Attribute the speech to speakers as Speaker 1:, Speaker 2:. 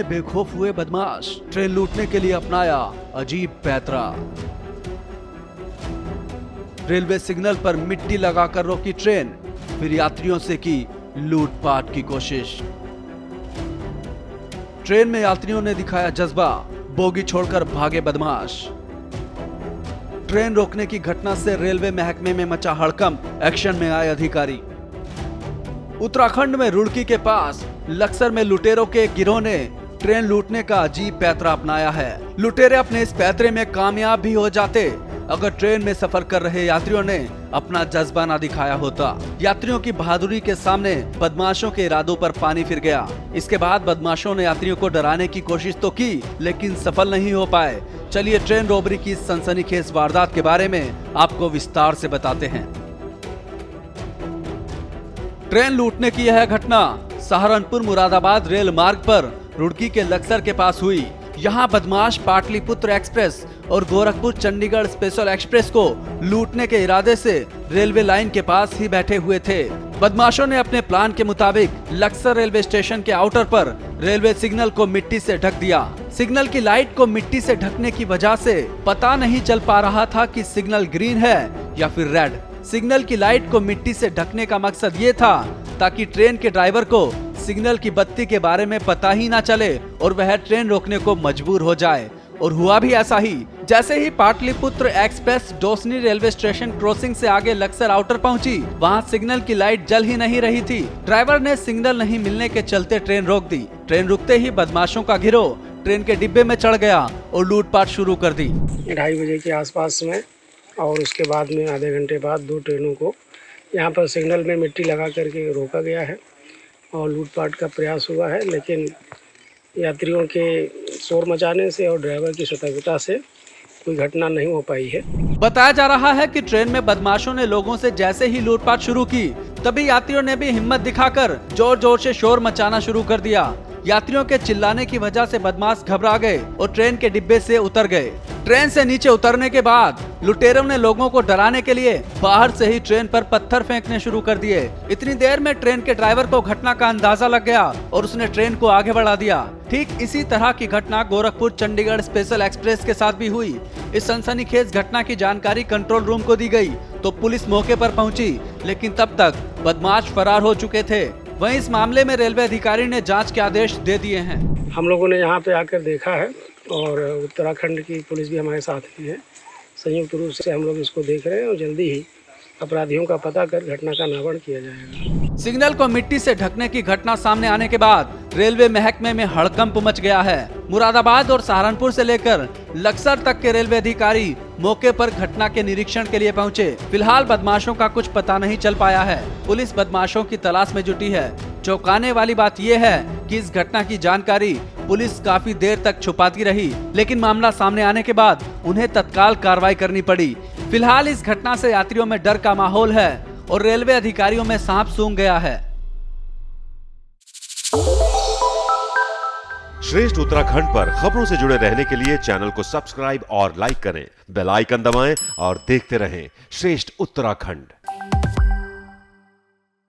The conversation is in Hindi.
Speaker 1: बेखौफ हुए बदमाश, ट्रेन लूटने के लिए अपनाया अजीब पैतरा। रेलवे सिग्नल पर मिट्टी लगाकर रोकी ट्रेन, फिर यात्रियों से की लूटपाट की कोशिश। ट्रेन में यात्रियों ने दिखाया जज्बा, बोगी छोड़कर भागे बदमाश। ट्रेन रोकने की घटना से रेलवे महकमे में मचा हड़कंप, एक्शन में आए अधिकारी। उत्तराखंड में रुड़की के पास लक्सर में लुटेरों के गिरोह ने ट्रेन लूटने का अजीब पैतरा अपनाया है। लुटेरे अपने इस पैतरे में कामयाब भी हो जाते अगर ट्रेन में सफर कर रहे यात्रियों ने अपना जज्बा ना दिखाया होता। यात्रियों की बहादुरी के सामने बदमाशों के इरादों पर पानी फिर गया। इसके बाद बदमाशों ने यात्रियों को डराने की कोशिश तो की, लेकिन सफल नहीं हो पाए। चलिए ट्रेन रॉबरी की सनसनीखेज वारदात के बारे में आपको विस्तार से बताते हैं। ट्रेन लूटने की यह घटना सहारनपुर मुरादाबाद रेल मार्ग पर रुड़की के लक्सर के पास हुई। यहाँ बदमाश पाटलिपुत्र एक्सप्रेस और गोरखपुर चंडीगढ़ स्पेशल एक्सप्रेस को लूटने के इरादे से रेलवे लाइन के पास ही बैठे हुए थे। बदमाशों ने अपने प्लान के मुताबिक लक्सर रेलवे स्टेशन के आउटर पर रेलवे सिग्नल को मिट्टी से ढक दिया। सिग्नल की लाइट को मिट्टी से ढकने की वजह से पता नहीं चल पा रहा था कि सिग्नल ग्रीन है या फिर रेड। सिग्नल की लाइट को मिट्टी से ढकने का मकसद ये था ताकि ट्रेन के ड्राइवर को सिग्नल की बत्ती के बारे में पता ही ना चले और वह ट्रेन रोकने को मजबूर हो जाए। और हुआ भी ऐसा ही। जैसे ही पाटलिपुत्र एक्सप्रेस डोसनी रेलवे स्टेशन क्रॉसिंग से आगे लक्सर आउटर पहुंची, वहां सिग्नल की लाइट जल ही नहीं रही थी। ड्राइवर ने सिग्नल नहीं मिलने के चलते ट्रेन रोक दी। ट्रेन रुकते ही बदमाशों का गिरोह ट्रेन के डिब्बे में चढ़ गया और लूटपाट शुरू कर दी।
Speaker 2: 2:30 बजे के आसपास में और उसके बाद में आधे घंटे बाद 2 ट्रेनों को यहाँ पर सिग्नल में मिट्टी लगा करके रोका गया है और लूटपाट का प्रयास हुआ है, लेकिन यात्रियों के शोर मचाने से और ड्राइवर की सतर्कता से कोई घटना नहीं हो पाई है।
Speaker 1: बताया जा रहा है कि ट्रेन में बदमाशों ने लोगों से जैसे ही लूटपाट शुरू की, तभी यात्रियों ने भी हिम्मत दिखाकर जोर जोर से शोर मचाना शुरू कर दिया। यात्रियों के चिल्लाने की वजह से बदमाश घबरा गए और ट्रेन के डिब्बे से उतर गए। ट्रेन से नीचे उतरने के बाद लुटेरों ने लोगों को डराने के लिए बाहर से ही ट्रेन पर पत्थर फेंकने शुरू कर दिए। इतनी देर में ट्रेन के ड्राइवर को घटना का अंदाजा लग गया और उसने ट्रेन को आगे बढ़ा दिया। ठीक इसी तरह की घटना गोरखपुर चंडीगढ़ स्पेशल एक्सप्रेस के साथ भी हुई। इस सनसनीखेज घटना की जानकारी कंट्रोल रूम को दी गई तो पुलिस मौके पर पहुंची, लेकिन तब तक बदमाश फरार हो चुके थे। वहीं इस मामले में रेलवे अधिकारी ने जांच के आदेश दे दिए हैं।
Speaker 2: हम लोगों ने यहाँ पे आकर देखा है और उत्तराखंड की पुलिस भी हमारे साथ ही है। संयुक्त रूप से हम लोग इसको देख रहे हैं और जल्दी ही अपराधियों का पता कर घटना का निवारण किया जाएगा।
Speaker 1: सिग्नल को मिट्टी से ढकने की घटना सामने आने के बाद रेलवे महकमे में हड़कंप मच गया है। मुरादाबाद और सहारनपुर से लेकर लक्सर तक के रेलवे अधिकारी मौके पर घटना के निरीक्षण के लिए पहुंचे। फिलहाल बदमाशों का कुछ पता नहीं चल पाया है। पुलिस बदमाशों की तलाश में जुटी है। चौंकाने वाली बात यह है कि इस घटना की जानकारी पुलिस काफी देर तक छुपाती रही, लेकिन मामला सामने आने के बाद उन्हें तत्काल कार्रवाई करनी पड़ी। फिलहाल इस घटना से यात्रियों में डर का माहौल है और रेलवे अधिकारियों में सांप सूंघ गया है।
Speaker 3: श्रेष्ठ उत्तराखंड पर खबरों से जुड़े रहने के लिए चैनल को सब्सक्राइब और लाइक करें, बेल आइकन दबाएं और देखते रहें श्रेष्ठ उत्तराखंड।